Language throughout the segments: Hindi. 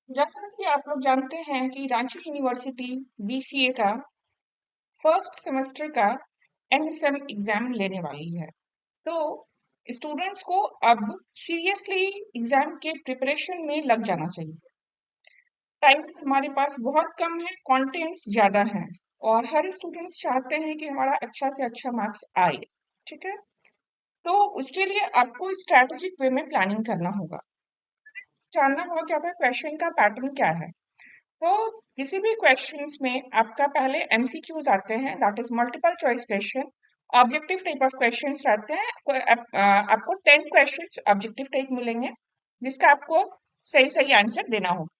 जैसा कि आप लोग जानते हैं कि रांची यूनिवर्सिटी बीसीए का फर्स्ट सेमेस्टर का एंड सेम एग्जाम लेने वाली है। तो स्टूडेंट्स को अब सीरियसली एग्जाम के प्रिपरेशन में लग जाना चाहिए। टाइम हमारे पास बहुत कम है, कंटेंट्स ज्यादा हैं और हर स्टूडेंट्स चाहते हैं कि हमारा अच्छा से अच्छा मार्क्स आए। ठीक है, तो उसके लिए आपको स्ट्रैटेजिक वे में प्लानिंग करना होगा। जानना होगा कि आपका क्वेश्चन का पैटर्न क्या है। तो किसी भी क्वेश्चंस में आपका पहले एमसीक्यूज आते हैं, that is multiple choice question. Objective type of questions रहते हैं। आपको 10 क्वेश्चंस ऑब्जेक्टिव टाइप मिलेंगे जिसका आपको सही सही आंसर देना होगा।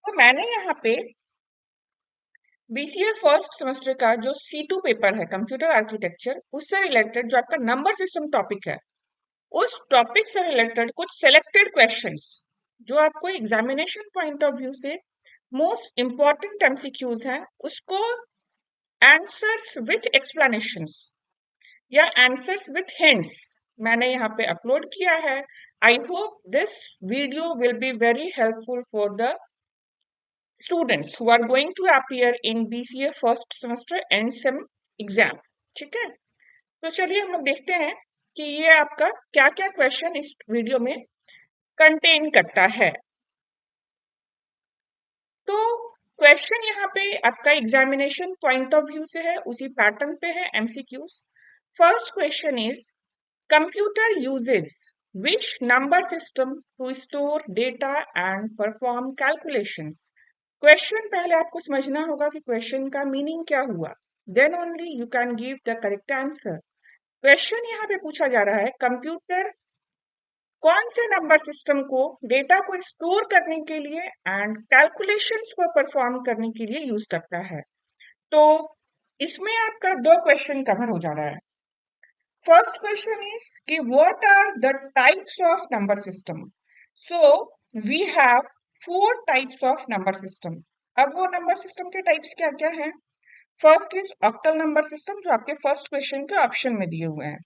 तो मैंने यहाँ पे बीसीए फर्स्ट सेमेस्टर का जो C2 पेपर है कंप्यूटर आर्किटेक्चर, उससे रिलेटेड जो आपका नंबर सिस्टम टॉपिक है, उस टॉपिक से रिलेटेड कुछ सिलेक्टेड क्वेश्चंस जो आपको एग्जामिनेशन पॉइंट ऑफ व्यू से मोस्ट इंपॉर्टेंट एमसीक्यूज हैं, उसको आंसर्स विथ एक्सप्लेनेशंस या आंसर्स विथ हिंट्स मैंने यहाँ पे अपलोड किया है। I hope this video will be very helpful for the students who are going to appear in BCA first semester end sem exam. ठीक है, तो चलिए हम लोग देखते हैं कि ये आपका क्या क्या क्वेश्चन इस वीडियो में कंटेन करता है। तो क्वेश्चन यहाँ पे आपका एग्जामिनेशन पॉइंट ऑफ व्यू से है, उसी पैटर्न पे है MCQs. First question is computer uses which number system to store data and perform calculations। Question पहले आपको समझना होगा कि क्वेश्चन का मीनिंग क्या हुआ, then only you can give the correct answer. Question यहाँ पे पूछा जा रहा है कंप्यूटर कौन से नंबर सिस्टम को डेटा को स्टोर करने के लिए एंड कैलकुलेशंस को परफॉर्म करने के लिए यूज करता है। तो इसमें आपका दो क्वेश्चन कवर हो जा रहा है। फर्स्ट क्वेश्चन इज कि what are the types of number system. So we have four types of number system. अब वो नंबर सिस्टम के टाइप्स क्या क्या हैं? First is octal number system, जो आपके फर्स्ट क्वेश्चन के ऑप्शन में दिए हुए हैं।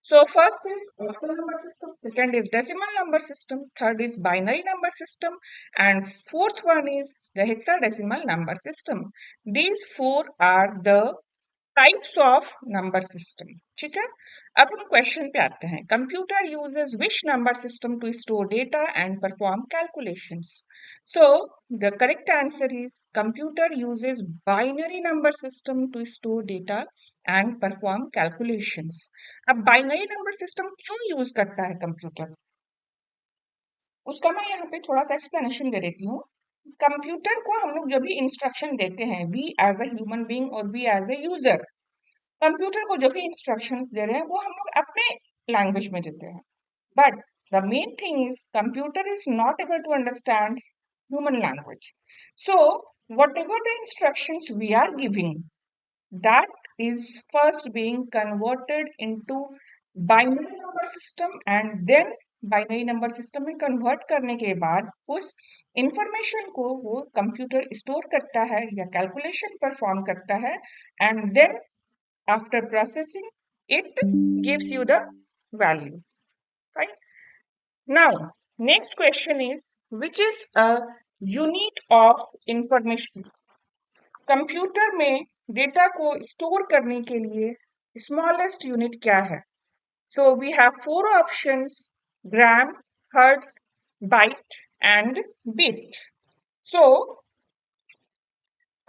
So first is octal number system, second is decimal number system, third is binary number system, and fourth one is the hexadecimal number system. These four are the types of number system. ठीक है, अब हम क्वेश्चन पे आते हैं। Computer uses which number system to store data and perform calculations. So the correct answer is computer uses binary number system to store data and perform calculations. अब बाइनरी नंबर सिस्टम क्यों यूज करता है कंप्यूटर, उसका मैं यहाँ पे थोड़ा सा एक्सप्लेनेशन दे देती हूँ। कंप्यूटर को हम लोग जब भी इंस्ट्रक्शन देते हैं, we as a human being और we as a user, computer को जो भी इंस्ट्रक्शंस दे रहे हैं वो हम लोग अपने लैंग्वेज में देते हैं। But the main thing is computer is not able to understand human language. So whatever the instructions we are giving, that is first being converted into binary number system, and then binary number system में कन्वर्ट करने के बाद उस इंफॉर्मेशन को वो कंप्यूटर स्टोर करता है या कैलकुलेशन परफॉर्म करता है, and then after processing it gives you the value. Fine. Now next question is which is a unit of information। Computer में डेटा को स्टोर करने के लिए स्मॉलेस्ट यूनिट क्या है? So we have four options, gram, hertz, byte and bit. सो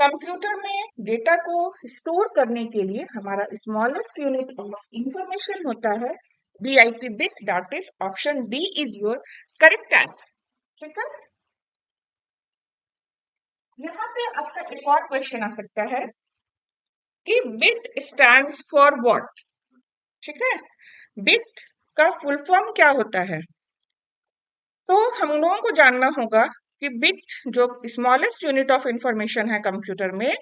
कंप्यूटर में डेटा को स्टोर करने के लिए हमारा स्मॉलेस्ट यूनिट ऑफ इंफॉर्मेशन होता है BIT bit, that is option D is your correct answer. ठीक है, यहाँ पे आपका एक और क्वेश्चन आ सकता है कि बिट स्टैंड्स फॉर व्हाट। ठीक है, बिट का फुल फॉर्म क्या होता है? तो हम लोगों को जानना होगा कि बिट जो स्मॉलेस्ट यूनिट ऑफ इंफॉर्मेशन है कंप्यूटर में,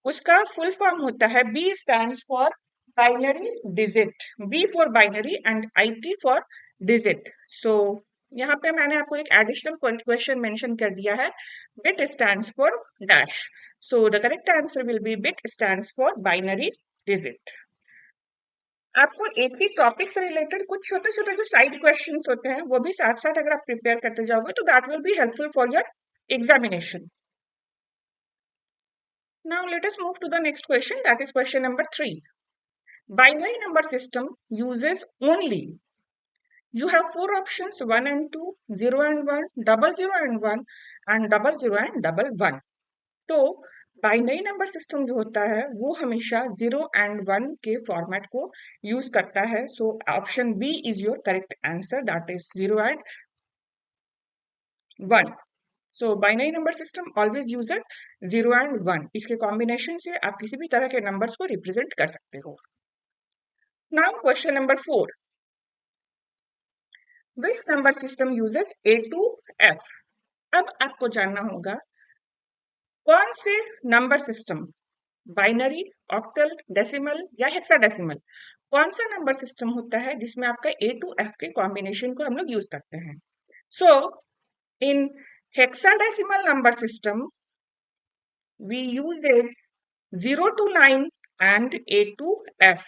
उसका फुल फॉर्म होता है B stands for binary digit, B for binary and IT for digit. So यहाँ पे मैंने आपको एक एडिशनल क्वेश्चन मेंशन कर दिया है, bit stands for dash. So the correct answer will be bit stands for binary digit. आपको एक ही टॉपिक से रिलेटेड कुछ छोटे छोटे जो साइड क्वेश्चंस होते हैं वो भी साथ साथ अगर आप प्रिपेयर करते जाओगे तो that will be helpful for your examination. Now let us move to the next question, that is question number 3. Binary number system uses only, you have four options, 1 and 2, 0 and 1, double 0 and 1 and double 0 and double 1. तो बाइनरी नंबर सिस्टम जो होता है वो हमेशा 0 एंड 1 के फॉर्मेट को यूज करता है. So option B is your correct answer, that is 0 and 1. So binary number system always uses 0 and 1. इसके कॉम्बिनेशन से आप किसी भी तरह के नंबर्स को रिप्रेजेंट कर सकते हो. Now question number 4. Which number system uses A to F. अब आपको जानना होगा कौन से number system, binary, octal, decimal या हेक्साडेसिमल, कौन सा नंबर सिस्टम होता है जिसमें आपका ए टू एफ के कॉम्बिनेशन को हम लोग यूज करते हैं. So in hexadecimal number system we use it 0 to 9 and A to F.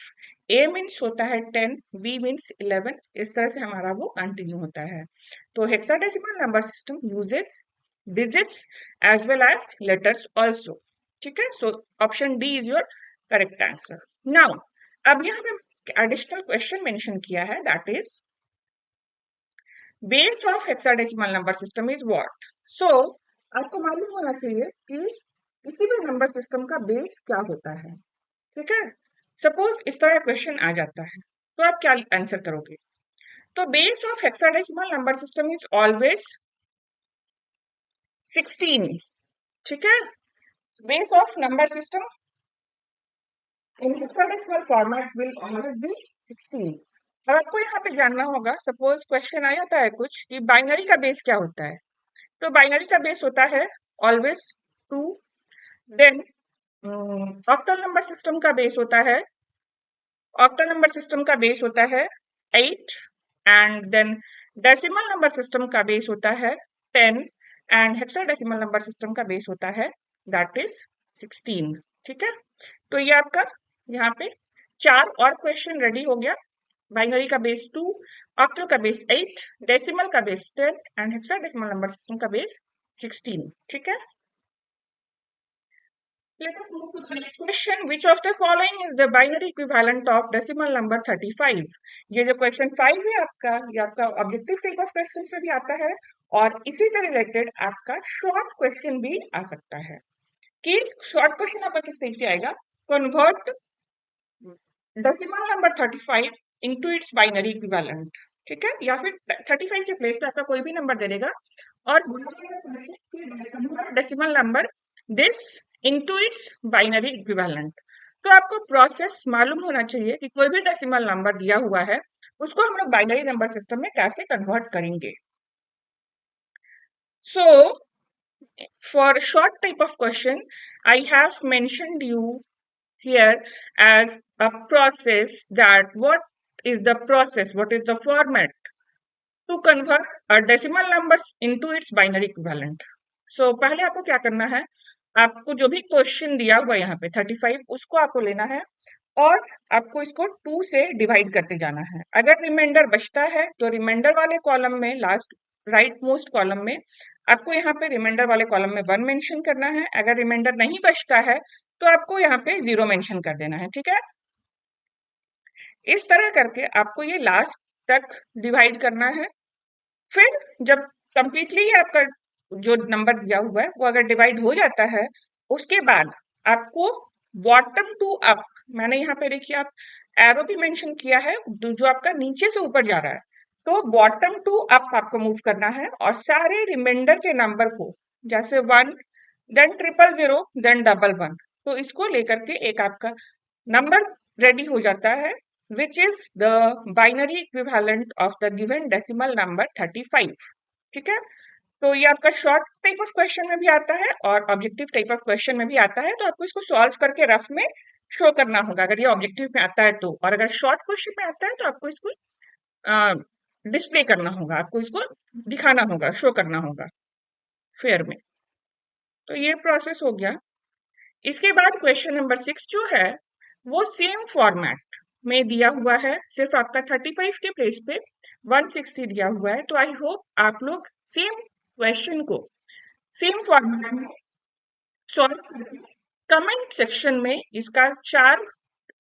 A means होता है 10, B मीन्स 11, इस तरह से हमारा वो कंटिन्यू होता है. तो hexadecimal number system uses digits as well as letters also. ठीक है, so option D is your correct answer. Now अब यहाँ पे एडिशनल क्वेश्चन मेंशन किया है, that is base of hexadecimal number system is what. So आपको मालूम होना चाहिए कि किसी भी नंबर सिस्टम का बेस क्या होता है. ठीक है, सपोज इस तरह क्वेश्चन आ जाता है तो आप क्या आंसर करोगे. तो base of hexadecimal number system is always 16. ठीक है, base of number system in hexadecimal format will always be 16. अब आपको यहाँ पे जानना होगा, सपोज क्वेश्चन आ जाता है कुछ कि बाइनरी का बेस क्या होता है. तो बाइनरी का बेस होता है always 2. Then octal number system का बेस होता है, ऑक्टल नंबर सिस्टम का बेस होता है 8. And then decimal number system का बेस होता है 10. एंड हेक्साडेसिमल नंबर सिस्टम का बेस होता है दैट इज 16. ठीक है, तो ये आपका यहाँ पे 4 और क्वेश्चन रेडी हो गया. बाइनरी का बेस 2, ऑक्टल का बेस 8, डेसिमल का base 10 and hexadecimal number system का बेस 16. ठीक है, let us move to the next question. Which of the following is the binary equivalent of decimal number 35? ये जो क्वेश्चन 5 है आपका, ये आपका ऑब्जेक्टिव टाइप ऑफ क्वेश्चन से भी आता है और इसी से रिलेटेड आपका शॉर्ट क्वेश्चन भी आ सकता है. कि शॉर्ट क्वेश्चन आपका किस टाइप से आएगा, convert decimal number 35 into its binary equivalent. ठीक है, या फिर 35 के प्लेस पे आपका कोई भी नंबर दे देगा और convert decimal number this into its binary equivalent. तो आपको प्रोसेस मालूम होना चाहिए कि कोई भी डेसिमल नंबर दिया हुआ है उसको हम लोग बाइनरी नंबर सिस्टम में कैसे कन्वर्ट करेंगे. सो for short type of question, I have mentioned you here as a process, that what is the process, what is the format to convert a decimal numbers into its binary equivalent. So पहले आपको क्या करना है, आपको जो भी क्वेश्चन दिया हुआ है यहाँ पे 35, उसको आपको लेना है और आपको इसको 2 से डिवाइड करते जाना है. अगर रिमाइंडर बचता है तो रिमाइंडर वाले कॉलम में, लास्ट राइट मोस्ट कॉलम में आपको यहाँ पे रिमाइंडर वाले कॉलम में 1 मेंशन करना है. अगर रिमाइंडर नहीं बचता है तो आपको यहाँ पे 0 मेंशन कर देना है. ठीक है, इस तरह करके आपको ये लास्ट तक डिवाइड करना है. फिर जब कंप्लीटली आपका जो नंबर दिया हुआ है वो अगर डिवाइड हो जाता है, उसके बाद आपको बॉटम टू अप, मैंने यहाँ पे देखिए आप एरो भी मेंशन किया है जो आपका नीचे से ऊपर जा रहा है, तो बॉटम टू अप आपको मूव करना है और सारे रिमाइंडर के नंबर को, जैसे 1 देन 000 देन 11, तो इसको लेकर के एक आपका नंबर रेडी हो जाता है which is the binary equivalent of the given decimal number 35. ठीक है, तो ये आपका शॉर्ट टाइप ऑफ क्वेश्चन में भी आता है और ऑब्जेक्टिव टाइप ऑफ क्वेश्चन में भी आता है. तो आपको इसको सॉल्व करके रफ में शो करना होगा अगर ये ऑब्जेक्टिव में आता है तो, और अगर शॉर्ट क्वेश्चन में आता है तो आपको इसको डिस्प्ले करना होगा, आपको इसको दिखाना होगा, शो करना होगा फेयर में. तो ये प्रोसेस हो गया. इसके बाद क्वेश्चन नंबर 6 जो है वो सेम फॉर्मेट, में दिया हुआ है, सिर्फ आपका 35 के प्लेस पे 160 दिया हुआ है। तो आई होप आप लोग सेम क्वेश्चन को सेम फॉर्मेट में सॉल्व करके कमेंट सेक्शन में इसका 4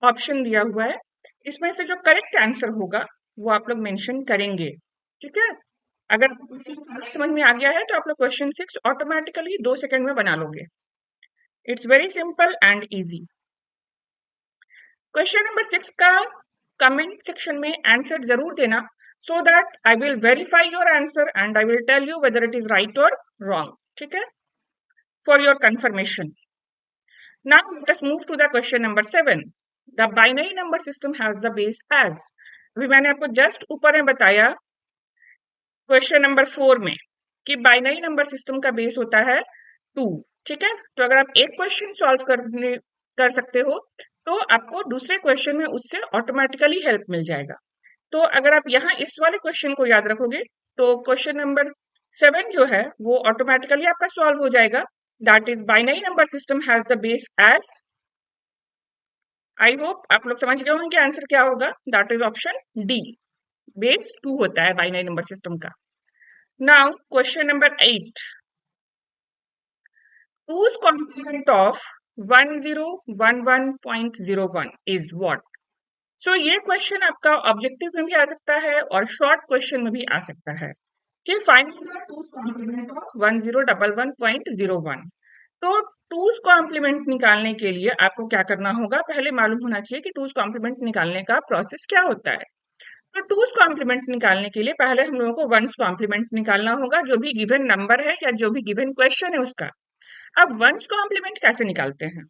ऑप्शन दिया हुआ है, इसमें से जो करेक्ट आंसर होगा वो आप लोग मेंशन करेंगे। ठीक है, अगर क्वेश्चन 5 समझ में आ गया है तो आप लोग क्वेश्चन 6 ऑटोमेटिकली 2 सेकंड में बना लोगे। It's very simple and easy. Question number 6 का कमेंट सेक्शन में आंसर जरूर देना, so that I will verify your answer and I will tell you whether it is right और रॉन्ग। ठीक है, for your confirmation. Now let us move to the question number 7. The binary number system has the base as. अभी मैंने आपको जस्ट ऊपर में बताया क्वेश्चन नंबर 4 में कि बाइनरी नंबर सिस्टम का बेस होता है 2। ठीक है, तो अगर आप एक क्वेश्चन सॉल्व कर सकते हो तो आपको दूसरे क्वेश्चन में उससे ऑटोमेटिकली हेल्प मिल जाएगा। तो अगर आप यहाँ इस वाले क्वेश्चन को याद रखोगे तो क्वेश्चन नंबर 7 जो है वो ऑटोमेटिकली आपका सॉल्व हो जाएगा। That is binary number system has the base as. I hope आप लोग समझ गए होंगे आंसर क्या होगा। That is option D, base 2 होता है बाइनरी नंबर सिस्टम का। Now question number 8, 2's complement of 1011.01 is what? So ये क्वेश्चन आपका ऑब्जेक्टिव में भी आ सकता है और शॉर्ट क्वेश्चन में भी आ सकता है कि find the 2's complement of 1011.01। तो 2's कॉम्प्लीमेंट निकालने के लिए आपको क्या करना होगा, पहले मालूम होना चाहिए कि 2's कॉम्प्लीमेंट निकालने का प्रोसेस क्या होता है। तो 2's कॉम्प्लीमेंट निकालने के लिए पहले हम लोगों को 1's कॉम्प्लीमेंट निकालना होगा, जो भी गिवन नंबर है या जो भी गिवन क्वेश्चन है उसका। अब 1's कॉम्प्लीमेंट कैसे निकालते हैं?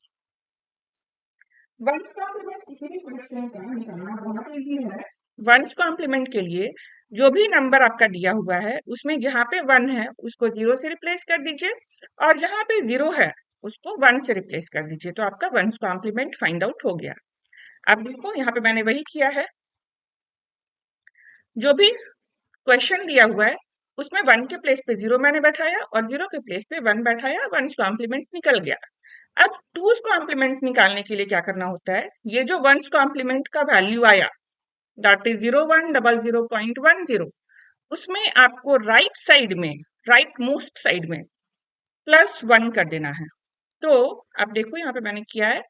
1's कॉम्प्लीमेंट किसी भी क्वेश्चन का निकालना बहुत इजी है। 1's कॉम्प्लीमेंट के लिए जो भी नंबर आपका दिया हुआ है उसमें जहां पे 1 है उसको 0 से रिप्लेस कर दीजिए और जहां पे 0 है उसको 1 से रिप्लेस कर दीजिए, तो आपका 1's कॉम्प्लीमेंट फाइंड आउट हो गया। अब देखो यहाँ पे मैंने वही किया है, जो भी क्वेश्चन दिया हुआ है उसमें 1 के प्लेस पे 0 मैंने बैठाया और 0 के प्लेस पे 1 बैठाया, 1's कॉम्प्लीमेंट निकल गया। अब 2's कॉम्प्लीमेंट निकालने के लिए क्या करना होता है, ये जो 1's कॉम्प्लीमेंट का वैल्यू आया दैट इज 0100.10, उसमें आपको राइट साइड में, राइट मोस्ट साइड में +1 कर देना है। तो आप देखो यहाँ पे मैंने किया है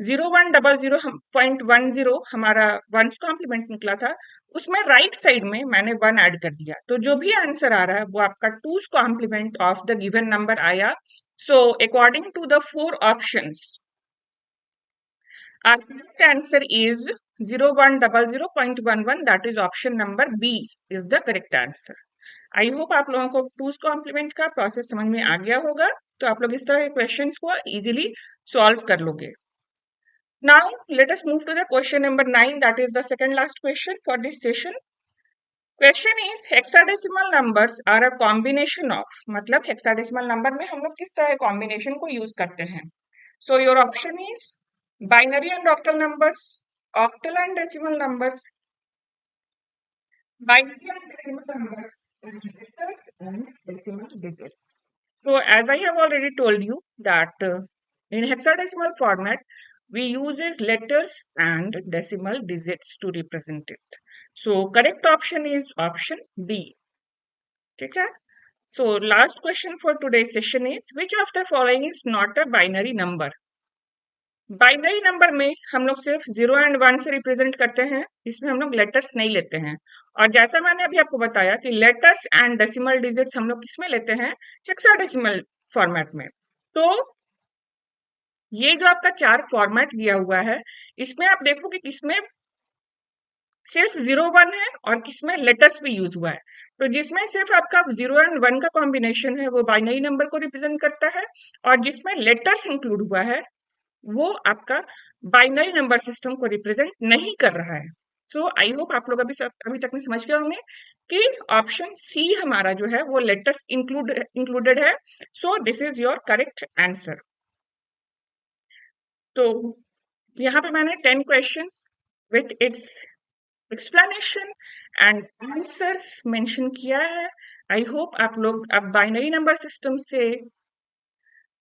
0100.10 हमारा 1's कॉम्प्लीमेंट निकला था, उसमें राइट साइड में मैंने 1 ऐड कर दिया, तो जो भी आंसर आ रहा है वो आपका 2's complement of the given number आया। So according to the 4 options our correct answer is 0100.11, that is option number B is the correct answer. I hope आप लोगों को 2's कॉम्प्लीमेंट का प्रोसेस समझ में आ गया होगा, तो आप लोग इस तरह के क्वेश्चंस को इजीली सॉल्व कर लोगे। Now let us move to the question number 9, that is the second last question for this session. Question is hexadecimal numbers are a combination of, मतलब hexadecimal number में हम लोग किस तरह combination को use करते हैं। So your option is binary and octal numbers, octal and decimal numbers, binary and decimal numbers, and letters and decimal digits. So as I have already told you that in hexadecimal format we uses letters and decimal digits to represent it. So correct option is option B. Okay? So last question for today's session is which of the following is not a binary number? Binary number में हम लोग सिर्फ 0 एंड 1 से रिप्रेजेंट करते हैं, इसमें हम लोग लेटर्स नहीं लेते हैं। और जैसा मैंने अभी आपको बताया कि लेटर्स एंड डेसिमल डिजिट्स हम लोग किसमें लेते हैं, हेक्साडेसिमल फॉर्मेट में। तो ये जो आपका 4 फॉर्मेट दिया हुआ है इसमें आप देखो कि किसमें सिर्फ 0 1 है और किसमें लेटर्स भी यूज हुआ है। तो जिसमें सिर्फ आपका 0 एंड 1 का कॉम्बिनेशन है वो बाइनरी नंबर को रिप्रेजेंट करता है, और जिसमें लेटर्स इंक्लूड हुआ है वो आपका बाइनरी नंबर सिस्टम को रिप्रेजेंट नहीं कर रहा है। सो आई होप आप लोग अभी तक में समझ गए होंगे कि ऑप्शन सी हमारा जो है वो लेटर्स इंक्लूडेड है। So this is your correct answer. तो यहाँ पे मैंने 10 questions with its explanation and answers mention किया है। आई होप आप लोग अब बाइनरी नंबर सिस्टम से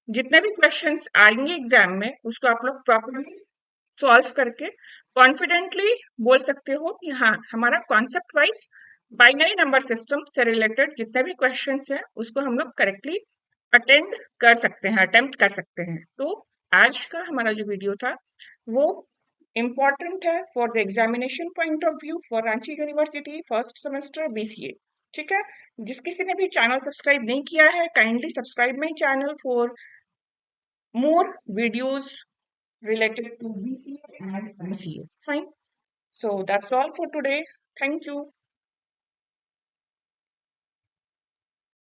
जितने भी क्वेश्चंस आएंगे एग्जाम में उसको आप लोग प्रॉपरली सॉल्व करके कॉन्फिडेंटली बोल सकते हो कि हाँ, हमारा concept wise binary number system से रिलेटेड जितने भी क्वेश्चंस हैं उसको हम लोग करेक्टली अटेंड कर सकते हैं, अटेम्प्ट कर सकते हैं। तो आज का हमारा जो वीडियो था वो इम्पॉर्टेंट है for the examination point of view for Ranchi university first semester BCA. ठीक है, जिस किसी ने भी चैनल सब्सक्राइब नहीं किया है, kindly subscribe my channel for more videos related to BCA and MCA. Fine. So that's all for today. Thank you.